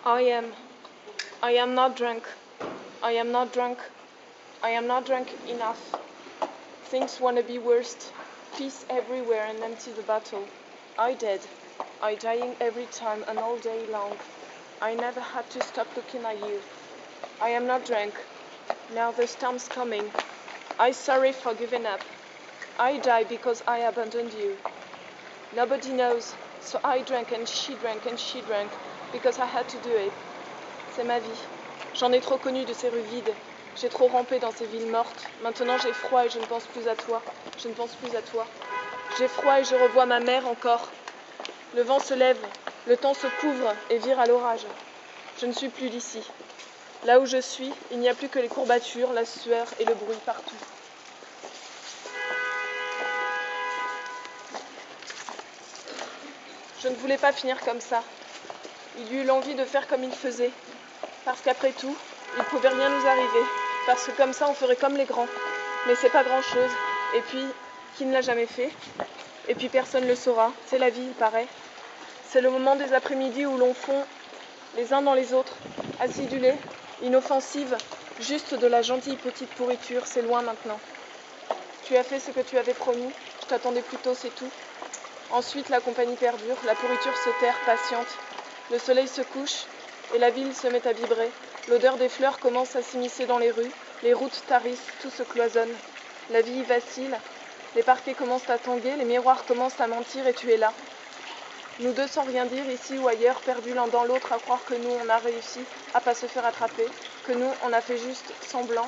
I am not drunk. I am not drunk. I am not drunk enough. Things wanna be worst. Peace everywhere and empty the bottle. I dead. I dying every time and all day long. I never had to stop looking at you. I am not drunk. Now the storm's coming. I sorry for giving up. I die because I abandoned you. Nobody knows, so I drank and she drank and she drank because I had to do it. C'est ma vie. J'en ai trop connu de ces rues vides. J'ai trop rampé dans ces villes mortes. Maintenant j'ai froid et je ne pense plus à toi. Je ne pense plus à toi. J'ai froid et je revois ma mère encore. Le vent se lève, le temps se couvre et vire à l'orage. Je ne suis plus d'ici. Là où je suis, il n'y a plus que les courbatures, la sueur et le bruit partout. Je ne voulais pas finir comme ça. Il y eut l'envie de faire comme il faisait. Parce qu'après tout, il ne pouvait rien nous arriver. Parce que comme ça, on ferait comme les grands. Mais c'est pas grand-chose. Et puis, qui ne l'a jamais fait? Et puis personne ne le saura. C'est la vie, il paraît. C'est le moment des après-midi où l'on fond les uns dans les autres, acidulés, inoffensives, juste de la gentille petite pourriture. C'est loin maintenant. Tu as fait ce que tu avais promis. Je t'attendais plus tôt, c'est tout. Ensuite, la compagnie perdure, la pourriture se terre, patiente. Le soleil se couche et la ville se met à vibrer. L'odeur des fleurs commence à s'immiscer dans les rues. Les routes tarissent, tout se cloisonne. La vie vacille. Les parquets commencent à tanguer, les miroirs commencent à mentir et tu es là. Nous deux sans rien dire, ici ou ailleurs, perdus l'un dans l'autre, à croire que nous, on a réussi à pas se faire attraper, que nous, on a fait juste semblant.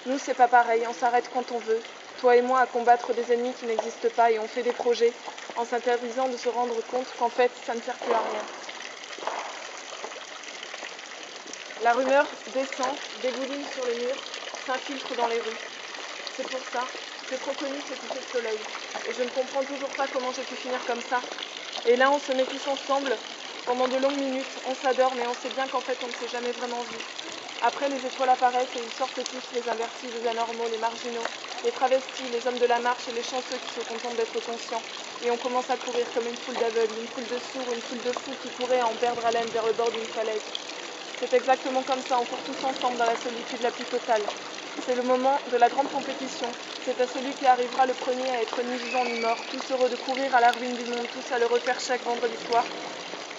Nous, c'est pas pareil, on s'arrête quand on veut. Toi et moi à combattre des ennemis qui n'existent pas et on fait des projets en s'interdisant de se rendre compte qu'en fait, ça ne sert plus à rien. La rumeur descend, dégouline sur les murs, s'infiltre dans les rues. C'est pour ça, j'ai trop connu ce coucher de soleil. Et je ne comprends toujours pas comment j'ai pu finir comme ça. Et là, on se met tous ensemble. Pendant de longues minutes, on s'adore, mais on sait bien qu'en fait, on ne s'est jamais vraiment vu. Après, les étoiles apparaissent et ils sortent tous, les invertis, les anormaux, les marginaux, les travestis, les hommes de la marche et les chanceux qui se contentent d'être conscients. Et on commence à courir comme une foule d'aveugles, une foule de sourds, une foule de fous qui couraient à en perdre haleine vers le bord d'une falaise. C'est exactement comme ça, on court tous ensemble dans la solitude la plus totale. C'est le moment de la grande compétition. C'est à celui qui arrivera le premier à être ni vivant ni mort, tous heureux de courir à la ruine du monde, tous à le refaire chaque vendredi soir.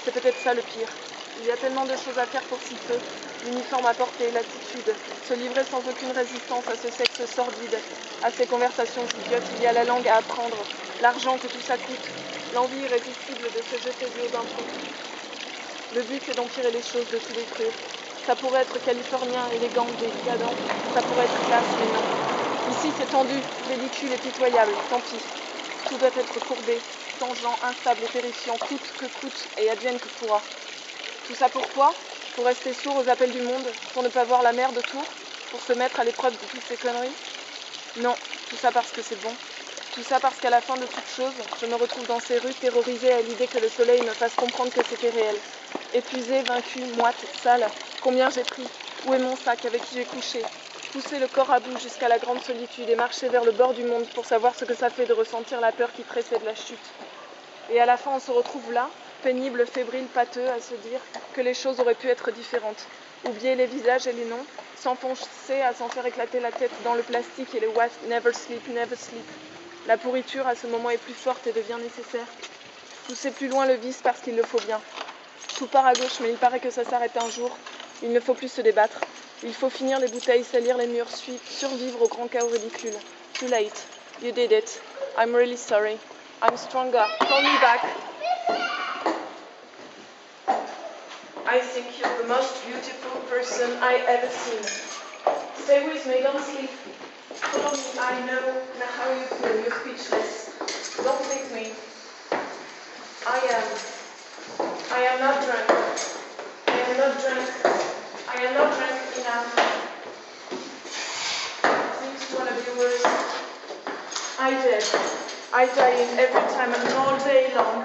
C'est peut-être ça le pire. Il y a tellement de choses à faire pour si peu. L'uniforme à porter, l'attitude, se livrer sans aucune résistance à ce sexe sordide, à ces conversations idiotes. Il y a la langue à apprendre, l'argent que tout ça coûte, l'envie irrésistible de se jeter du haut d'un pont. Le but est d'empirer les choses, de tout détruire. Ça pourrait être californien, élégant, décadent, ça pourrait être classe, mais non. Ici c'est tendu, ridicule et pitoyable, tant pis. Tout doit être courbé, tangent, instable et terrifiant, coûte que coûte et advienne que pourra. Tout ça pourquoi? Pour rester sourd aux appels du monde, pour ne pas voir la mer de Tours, pour se mettre à l'épreuve de toutes ces conneries? Non, tout ça parce que c'est bon. Tout ça parce qu'à la fin de toute chose, je me retrouve dans ces rues terrorisée à l'idée que le soleil me fasse comprendre que c'était réel. Épuisée, vaincue, moite, sale, combien j'ai pris? Où est mon sac? Avec qui j'ai couché? Pousser le corps à bout jusqu'à la grande solitude et marcher vers le bord du monde pour savoir ce que ça fait de ressentir la peur qui précède la chute. Et à la fin, on se retrouve là, pénible, fébrile, pâteux, à se dire que les choses auraient pu être différentes. Oublier les visages et les noms, s'enfoncer à s'en faire éclater la tête dans le plastique et le wasp, never sleep, never sleep. La pourriture, à ce moment, est plus forte et devient nécessaire. Pousser plus loin le vice parce qu'il le faut bien. Tout part à gauche, mais il paraît que ça s'arrête un jour. Il ne faut plus se débattre. Il faut finir les bouteilles, salir les murs, survivre au grand chaos ridicule. Too late. You did it. I'm really sorry. I'm stronger. Call me back. I think you're the most beautiful person I ever seen. Stay with me, don't sleep. Follow me, I know how you feel, you're speechless. Don't leave me. I am not drunk. I am not drunk. I am not drunk enough. Things wanna be worse. I did. I die in every time and all day long.